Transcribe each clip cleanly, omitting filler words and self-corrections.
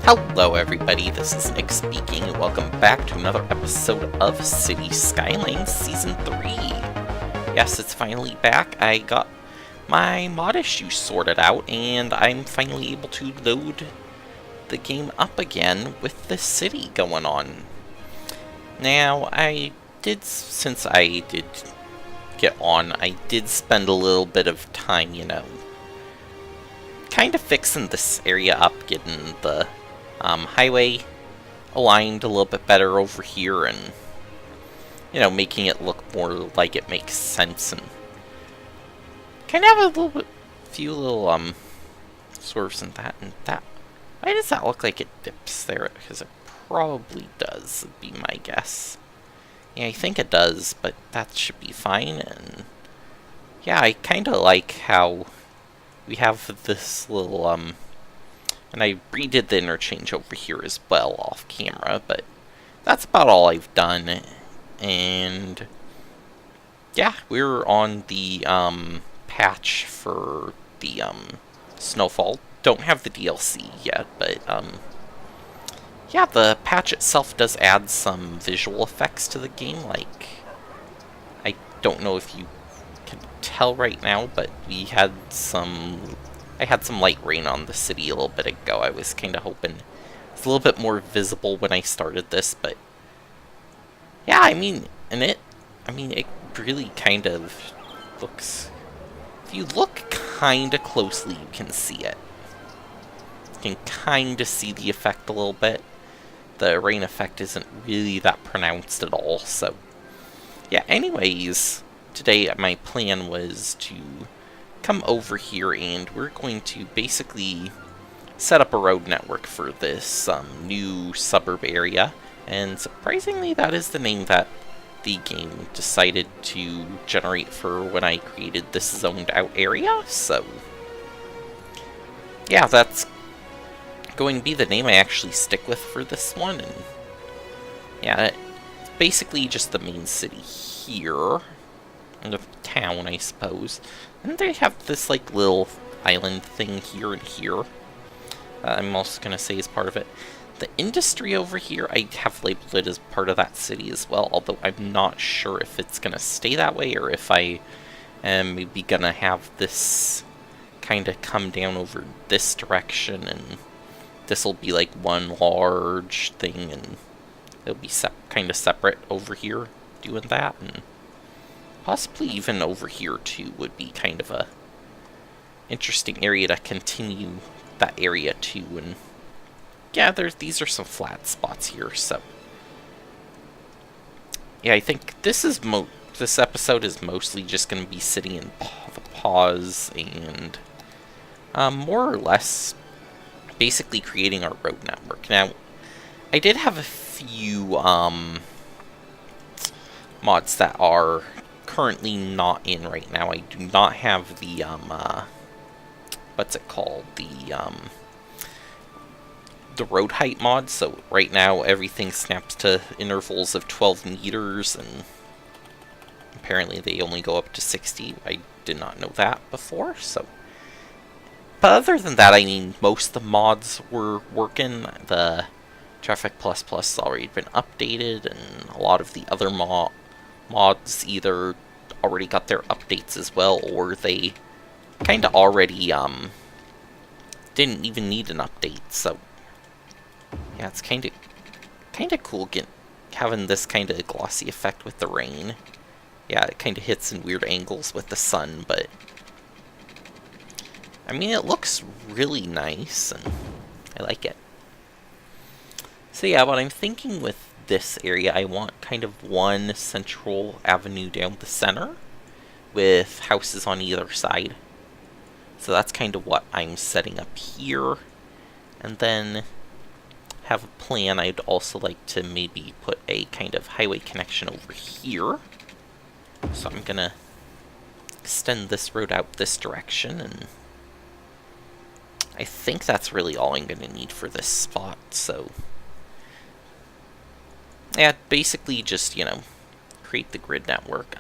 Hello everybody, this is Nick speaking, and welcome back to another episode of City Skylines Season 3. Yes, it's finally back. I got my mod issue sorted out, and I'm finally able to load the game up again with the city going on. Now, since I did get on, I did spend a little bit of time, kind of fixing this area up, getting the highway aligned a little bit better over here, and making it look more like it makes sense, and kind of have a few little swerves in that and that. Why does that look like it dips there? Because it probably does, would be my guess. Yeah, I think it does, but that should be fine. And yeah, I kind of like how we have this little and I redid the interchange over here as well off camera, but that's about all I've done. And yeah, we're on the patch for the Snowfall. Don't have the DLC yet, but yeah, the patch itself does add some visual effects to the game. Like, I don't know if you can tell right now, but I had some light rain on the city a little bit ago. I was kind of hoping it's a little bit more visible when I started this, but yeah, it really kind of looks, if you look kind of closely, you can see it. You can kind of see the effect a little bit. The rain effect isn't really that pronounced at all, so yeah, anyways, today my plan was to come over here, and we're going to basically set up a road network for this new suburb area. And surprisingly, that is the name that the game decided to generate for when I created this zoned out area. So yeah, that's going to be the name I actually stick with for this one. And yeah, it's basically just the main city here, and the town, I suppose. And they have this like little island thing here and here. I'm also going to say as part of it. The industry over here, I have labeled it as part of that city as well, although I'm not sure if it's going to stay that way, or if I am maybe going to have this kind of come down over this direction, and this will be like one large thing, and it'll be kind of separate over here doing that, and possibly even over here too would be kind of a interesting area to continue that area to. And yeah, these are some flat spots here, so yeah, I think this episode is mostly just going to be sitting in the pause and more or less basically creating our road network. Now, I did have a few mods that are currently not in right now. I do not have the what's it called, the road height mod, so right now everything snaps to intervals of 12 meters, and apparently they only go up to 60. I did not know that before, so. But other than that, most of the mods were working. The Traffic Plus has already been updated, and a lot of the other mods either already got their updates as well, or they kind of already didn't even need an update. So yeah, it's kind of cool having this kind of glossy effect with the rain. Yeah, it kind of hits in weird angles with the sun, but it looks really nice, and I like it. So yeah, what I'm thinking with this area, I want kind of one central avenue down the center with houses on either side. So that's kind of what I'm setting up here. And then have a plan. I'd also like to maybe put a kind of highway connection over here. So I'm gonna extend this road out this direction, and I think that's really all I'm gonna need for this spot. So yeah, basically just, create the grid network.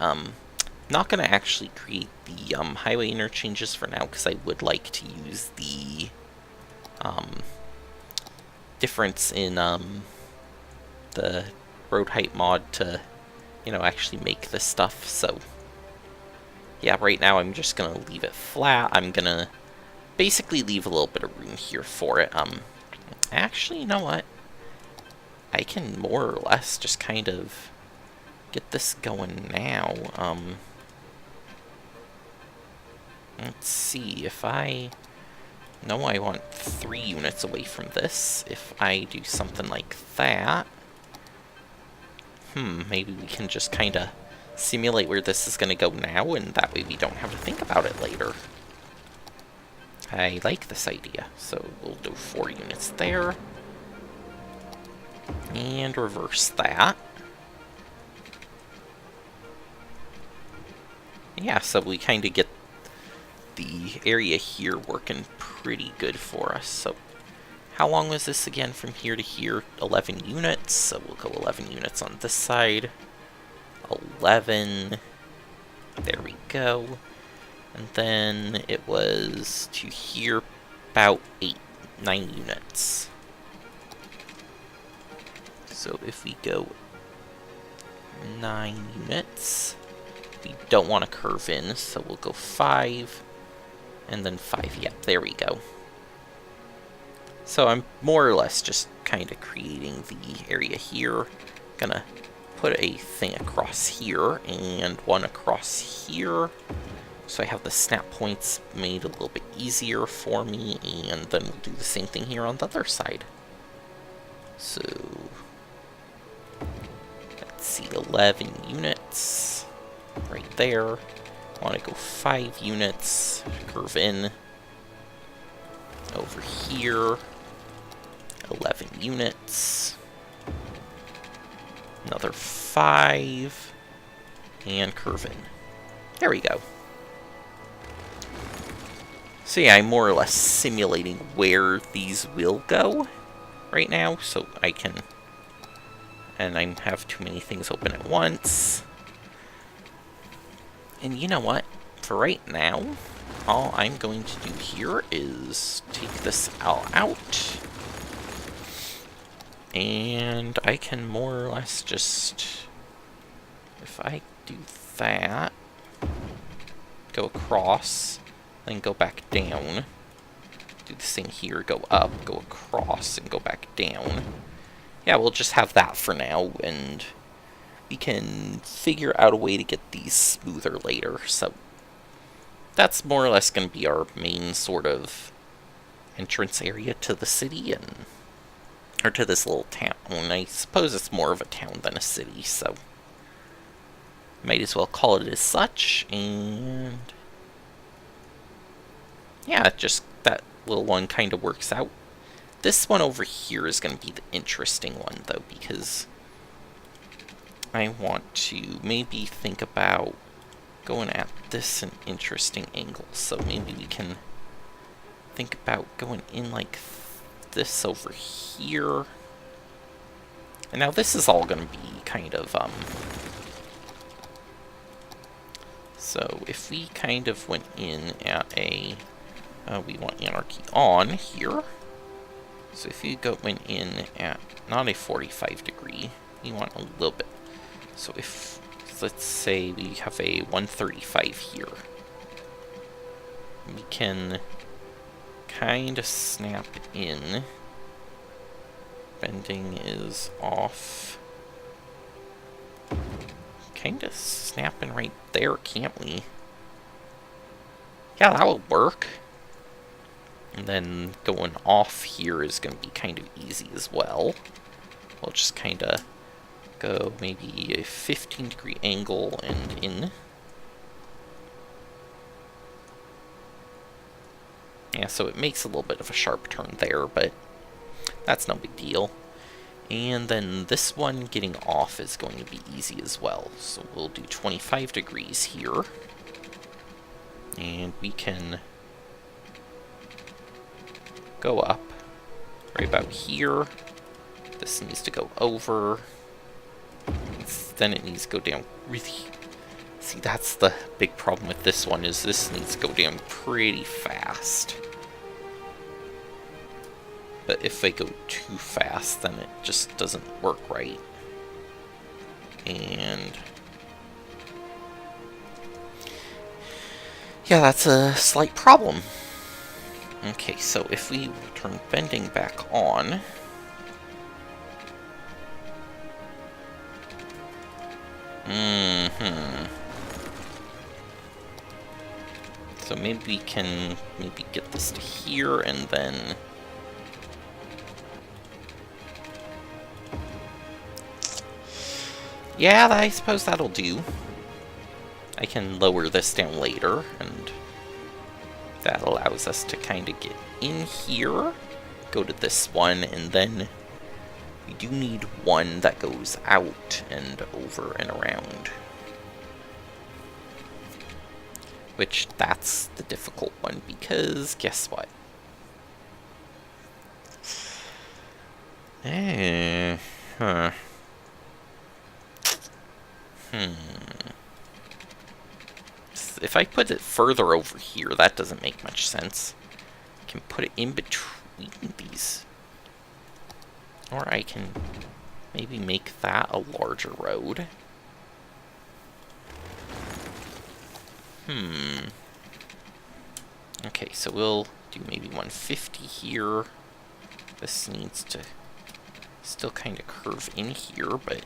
Not going to actually create the highway interchanges for now, because I would like to use the difference in the road height mod to, you know, actually make this stuff. So yeah, right now I'm just gonna leave it flat. I'm gonna basically leave a little bit of room here for it. Actually, you know what? I can more or less just kind of get this going now. Let's see, if I know I want 3 units away from this, if I do something like that, maybe we can just kind of simulate where this is going to go now, and that way we don't have to think about it later. I like this idea, so we'll do 4 units there, and reverse that. Yeah, so we kind of get the area here working pretty good for us. So how long was this again from here to here? 11 units, so we'll go 11 units on this side. 11, there we go. And then it was to here about 9 units. So if we go 9 units, we don't want to curve in, so we'll go 5, and then 5, yep, there we go. So I'm more or less just kind of creating the area here. Gonna put a thing across here, and one across here. So I have the snap points made a little bit easier for me, and then we'll do the same thing here on the other side. So, let's see, 11 units. Right there. I want to go 5 units, curve in. Over here, 11 units. Another 5, and curve in. There we go. So yeah, I'm more or less simulating where these will go right now, so I can, and I have too many things open at once. And you know what? For right now, all I'm going to do here is take this all out. And I can more or less just, if I do that, go across, then go back down. Do this thing here, go up, go across, and go back down. Yeah, we'll just have that for now, and we can figure out a way to get these smoother later. So that's more or less going to be our main sort of entrance area to the city, and or to this little town. I suppose it's more of a town than a city, so might as well call it as such. And yeah, just that little one kind of works out. This one over here is going to be the interesting one, though, because I want to maybe think about going at this an interesting angle. So maybe we can think about going in like this over here. And now this is all going to be kind of, so if we kind of went in at a, we want anarchy on here. So if you went in at not a 45 degree, you want a little bit. So if, let's say we have a 135 here, we can kind of snap in. Bending is off. Kind of snapping right there, can't we? Yeah, that would work. And then going off here is going to be kind of easy as well. We'll just kind of go maybe a 15-degree angle and in. Yeah, so it makes a little bit of a sharp turn there, but that's no big deal. And then this one getting off is going to be easy as well. So we'll do 25 degrees here. And we can go up right about here. This needs to go over. Then it needs to go down really. See, that's the big problem with this one, is this needs to go down pretty fast. But if I go too fast, then it just doesn't work right. And yeah, that's a slight problem. Okay, so if we turn bending back on, so maybe we can get this to here and then yeah, I suppose that'll do. I can lower this down later, and that allows us to kind of get in here, go to this one, and then we do need one that goes out and over and around. Which, that's the difficult one, because guess what? If I put it further over here, that doesn't make much sense. I can put it in between these. Or I can maybe make that a larger road. Okay, so we'll do maybe 150 here. This needs to still kind of curve in here, but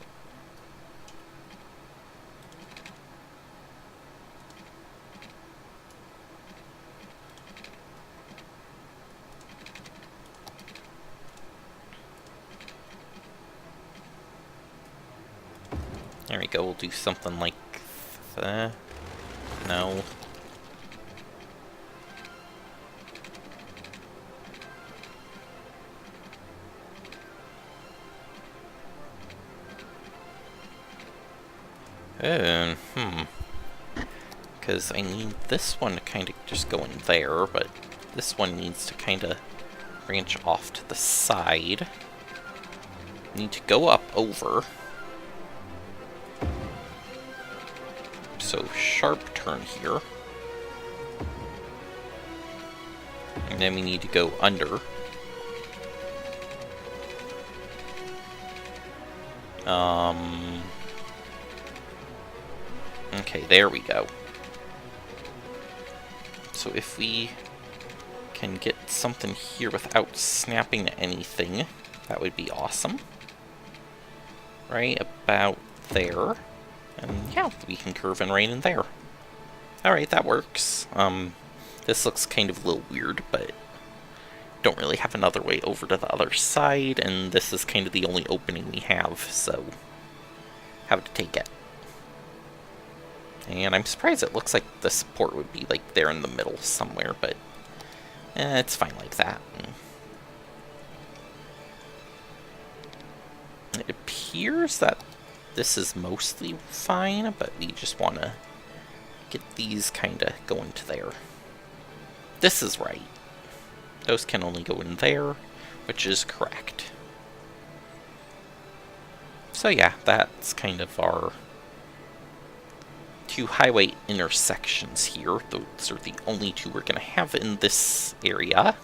there we go, we'll do something like that. No. Because I need this one to kind of just go in there, but this one needs to kind of branch off to the side. Need to go up over. So sharp turn here. And then we need to go under. Okay, there we go. So if we can get something here without snapping anything, that would be awesome. Right about there. And yeah, we can curve and rain in there. Alright, that works. This looks kind of a little weird, but don't really have another way over to the other side, and this is kind of the only opening we have, so have to take it. And I'm surprised it looks like the support would be like there in the middle somewhere, but it's fine like that. It appears that this is mostly fine, but we just want to get these kind of going to there. This is right. Those can only go in there, which is correct. So yeah, that's kind of our two highway intersections here. Those are the only two we're going to have in this area.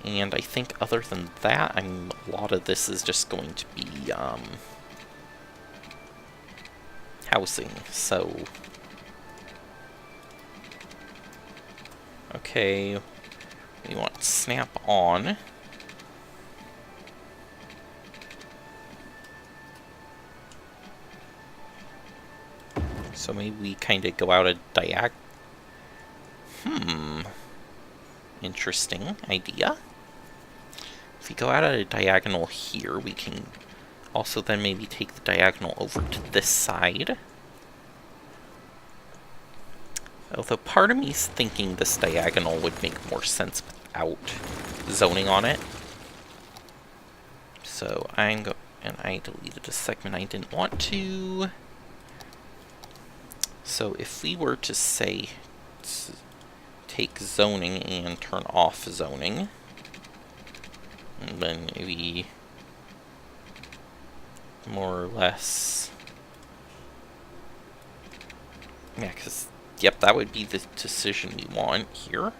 And I think other than that, a lot of this is just going to be housing, so okay, we want snap on. So maybe we kind of go out a interesting idea. If we go out at a diagonal here, we can also then maybe take the diagonal over to this side. Although part of me is thinking this diagonal would make more sense without zoning on it. So and I deleted a segment I didn't want to. So if we were to say take zoning and turn off zoning, and then maybe more or less, yeah, because yep, that would be the decision we want here.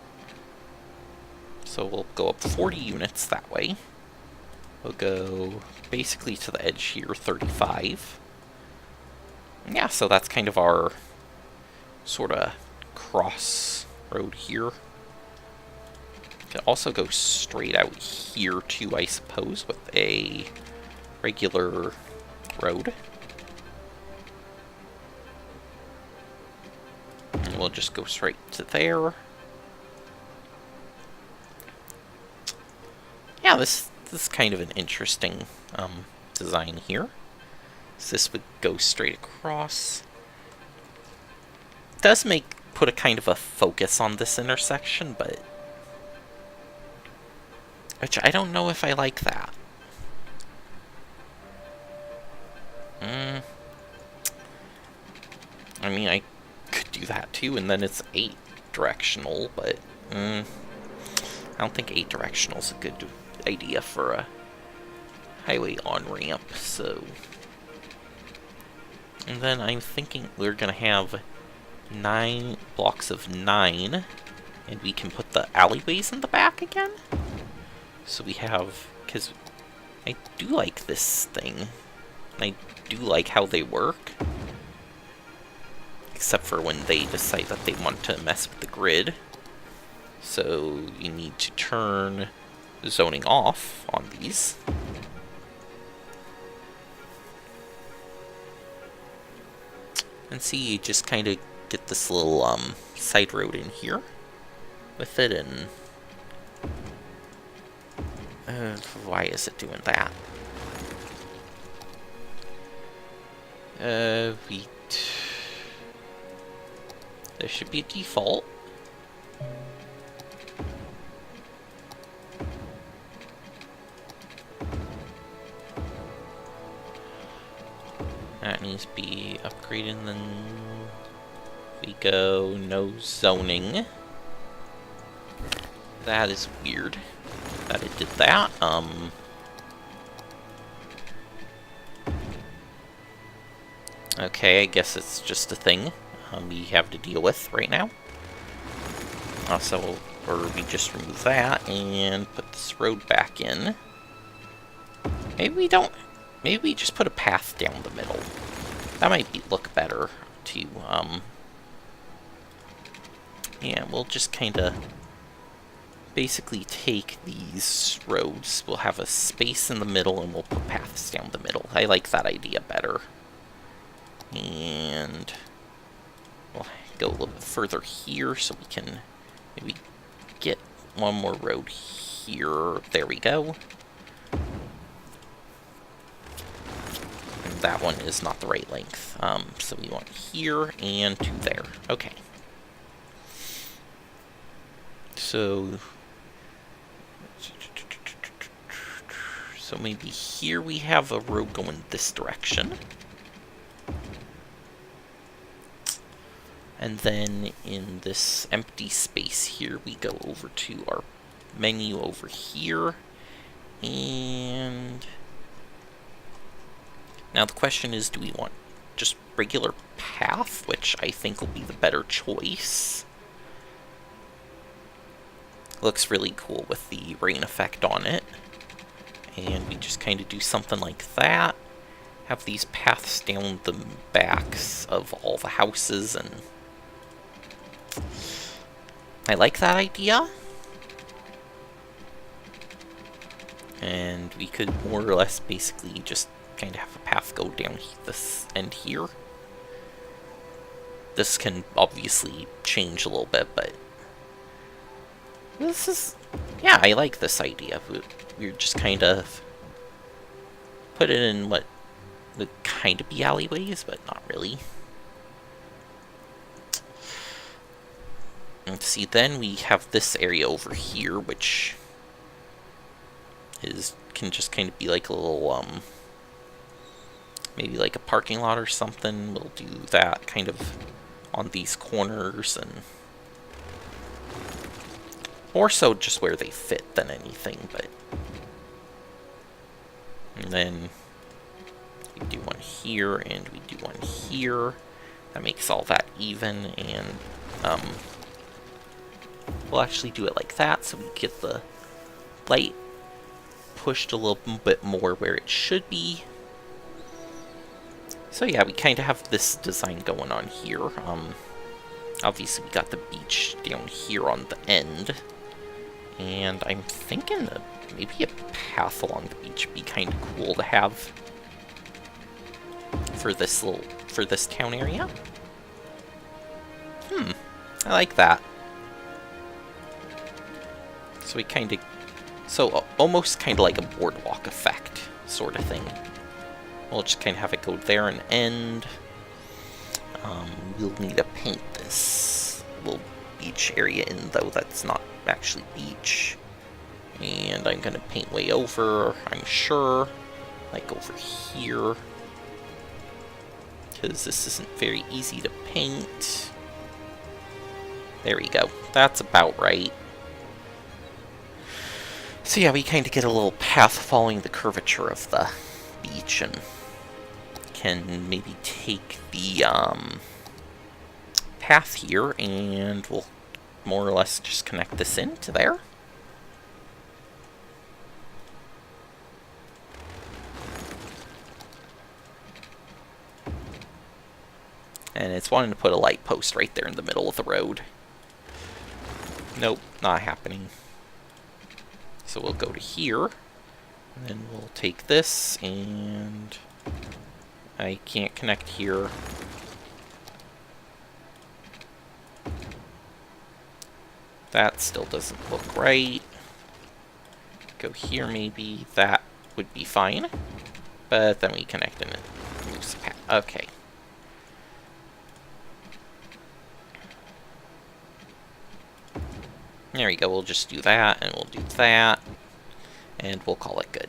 So we'll go up 40 units that way. We'll go basically to the edge here, 35. Yeah, so that's kind of our sort of cross road here. Can also go straight out here too, I suppose, with a regular road. And we'll just go straight to there. Yeah, this is kind of an interesting design here. So this would go straight across. It does put a kind of a focus on this intersection, but which I don't know if I like that. I mean, I could do that too, and then it's 8 directional, but I don't think 8 directional is a good idea for a highway on-ramp, so... And then I'm thinking we're gonna have 9 blocks of 9, and we can put the alleyways in the back again. So we have, because I do like this thing. I do like how they work. Except for when they decide that they want to mess with the grid. So you need to turn zoning off on these. And see, you just kind of get this little side road in here with it, and why is it doing that? There should be a default. That needs to be upgraded, and then we go no zoning. That is weird that it did that. Okay, I guess it's just a thing we have to deal with right now. Or we just remove that and put this road back in. Maybe we don't. Maybe we just put a path down the middle. That might look better to, yeah, we'll just kind of basically take these roads. We'll have a space in the middle and we'll put paths down the middle. I like that idea better. And we'll go a little bit further here so we can maybe get one more road here. There we go. And that one is not the right length. So we want here and to there. Okay. So maybe here we have a road going this direction. And then in this empty space here, we go over to our menu over here. And now the question is, do we want just regular path, which I think will be the better choice. Looks really cool with the rain effect on it. And we just kind of do something like that. Have these paths down the backs of all the houses, and I like that idea. And we could more or less basically just kind of have a path go down this end here. This can obviously change a little bit, but this is, yeah, I like this idea. We're just kind of put it in what would kind of be alleyways, but not really. And see, then we have this area over here, which can just kind of be like a little, maybe like a parking lot or something. We'll do that kind of on these corners, and more so just where they fit than anything, but. And then we do one here, and we do one here. That makes all that even, and we'll actually do it like that, so we get the light pushed a little bit more where it should be. So yeah, we kind of have this design going on here. Obviously we got the beach down here on the end, and I'm thinking maybe a path along the beach would be kind of cool to have for this town area. I like that. So we kind of, almost kind of like a boardwalk effect sort of thing. We'll just kind of have it go there and end. We'll need to paint this little beach area in, though that's not actually beach. And I'm going to paint way over, I'm sure, like over here. Because this isn't very easy to paint. There we go. That's about right. So yeah, we kind of get a little path following the curvature of the beach, and can maybe take the path here, and we'll more or less just connect this into there. And it's wanting to put a light post right there in the middle of the road. Nope, not happening. So we'll go to here, and then we'll take this, and I can't connect here. That still doesn't look right. Go here maybe, that would be fine. But then we connect and it moves the path. Okay. There we go, we'll just do that, and we'll do that, and we'll call it good.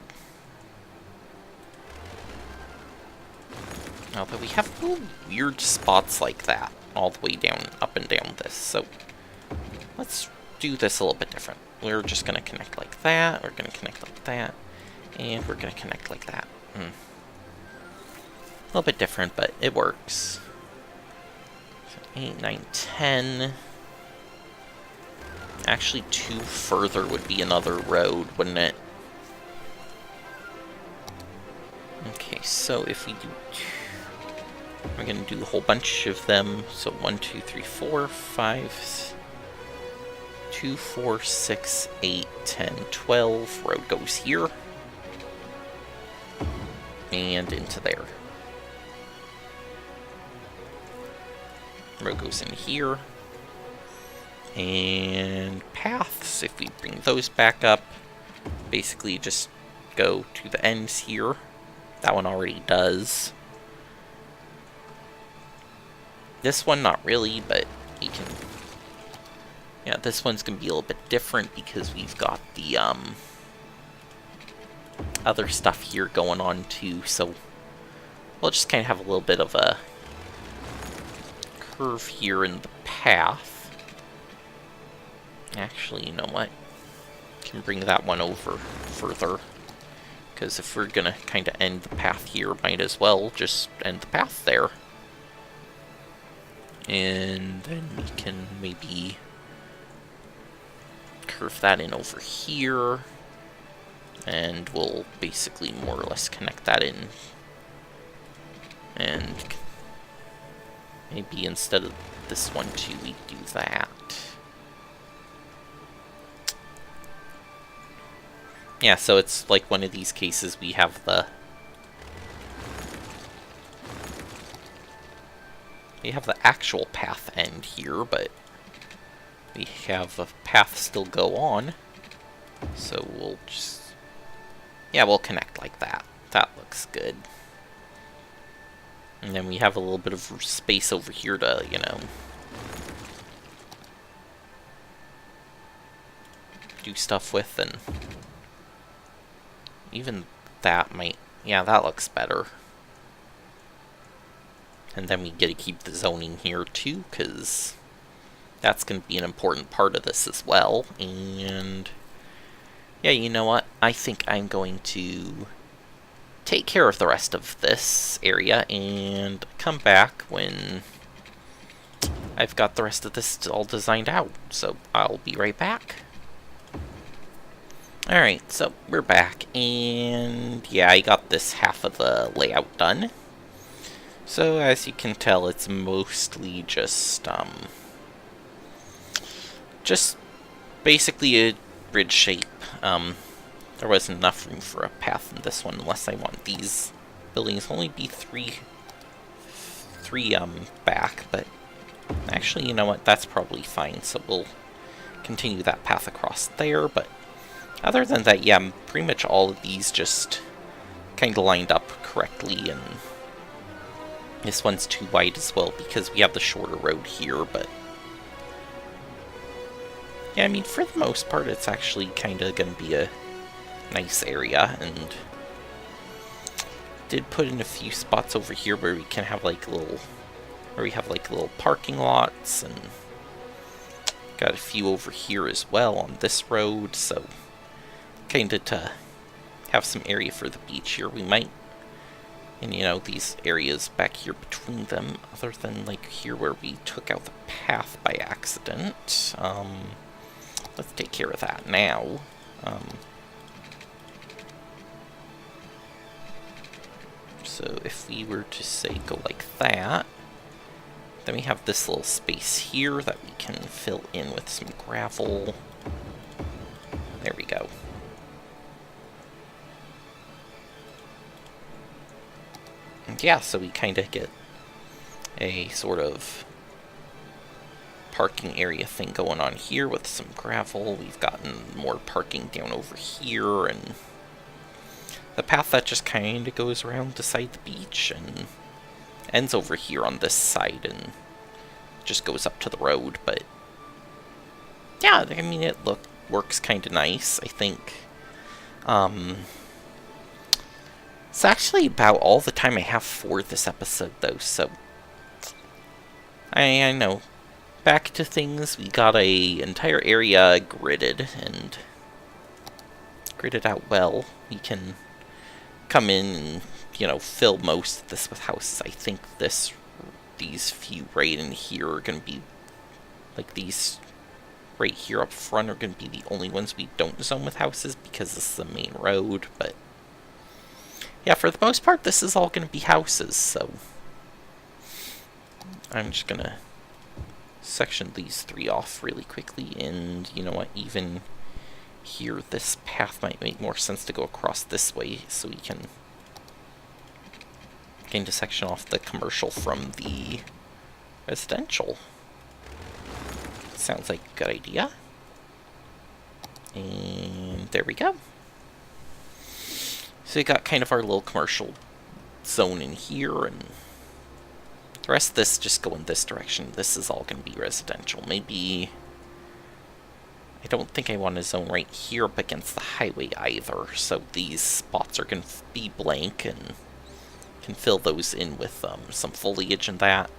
Although we have little weird spots like that, all the way down, up and down this, so let's do this a little bit different. We're just going to connect like that, we're going to connect like that, and we're going to connect like that. A little bit different, but it works. So 8, 9, 10... Actually, 2 further would be another road, wouldn't it? Okay, so if we do 2, we're going to do a whole bunch of them. So 1, 2, 3, 4, 5, 2, 4, 6, 8, 10, 12. Road goes here. And into there. Road goes in here. And paths, if we bring those back up, basically just go to the ends here. That one already does. This one, not really, but you can... Yeah, this one's going to be a little bit different because we've got the other stuff here going on too, so we'll just kind of have a little bit of a curve here in the path. Actually, you know what? Can bring that one over further. Because if we're gonna kind of end the path here, might as well just end the path there. And then we can maybe curve that in over here. And we'll basically more or less connect that in. And maybe instead of this one too, we do that. Yeah, so it's like one of these cases we have the actual path end here, but we have a path still go on. So we'll just, yeah, we'll connect like that. That looks good. And then we have a little bit of space over here to, you know, do stuff with, and even that might... Yeah, that looks better. And then we get to keep the zoning here too, because that's going to be an important part of this as well. And yeah, you know what? I think I'm going to take care of the rest of this area and come back when I've got the rest of this all designed out, so I'll be right back. Alright, so we're back, and yeah, I got this half of the layout done. So as you can tell, it's mostly just basically a bridge shape. There wasn't enough room for a path in this one, unless I want these buildings only be three back, but actually, you know what, that's probably fine, so we'll continue that path across there. But other than that, yeah, pretty much all of these just kind of lined up correctly, and this one's too wide as well because we have the shorter road here, but yeah, I mean, for the most part, it's actually kind of going to be a nice area, and did put in a few spots over here where we can have like little parking lots, and got a few over here as well on this road, so kind of to have some area for the beach here. We might, and you know, these areas back here between them, other than like here where we took out the path by accident. Let's take care of that now. So if we were to say go like that, then we have this little space here that we can fill in with some gravel. There we go. And yeah, so we kind of get a sort of parking area thing going on here with some gravel. We've gotten more parking down over here, and the path that just kind of goes around beside the beach and ends over here on this side and just goes up to the road. But yeah, I mean, it works kind of nice, I think. It's actually about all the time I have for this episode, though, so I know. Back to things, we got a entire area gridded, and gridded out well. We can come in and, you know, fill most of this with houses. I think these few right in here are going to be, like these right here up front are going to be the only ones we don't zone with houses because this is the main road. But yeah, for the most part, this is all going to be houses, so I'm just going to section these three off really quickly. And you know what, even here, this path might make more sense to go across this way, so we can kind of section off the commercial from the residential. Sounds like a good idea. And there we go. So we got kind of our little commercial zone in here, and the rest of this just go in this direction. This is all going to be residential. Maybe I don't think I want to zone right here up against the highway either, so these spots are going to be blank, and can fill those in with some foliage and that.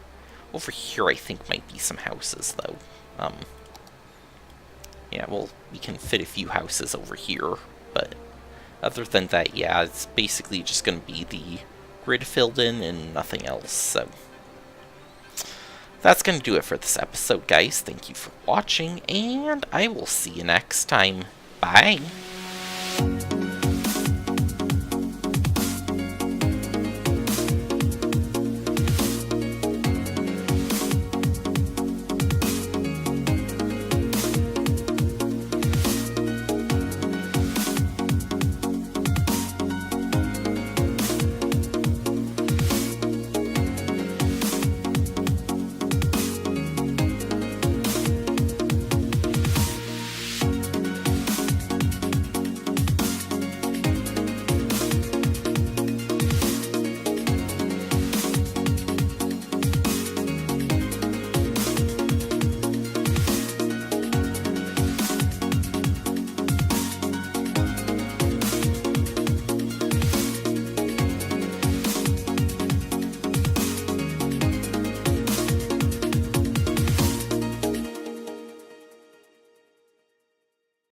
Over here I think might be some houses, though. Yeah, well, we can fit a few houses over here, but other than that, yeah, it's basically just going to be the grid filled in and nothing else, so that's going to do it for this episode, guys. Thank you for watching, and I will see you next time. Bye!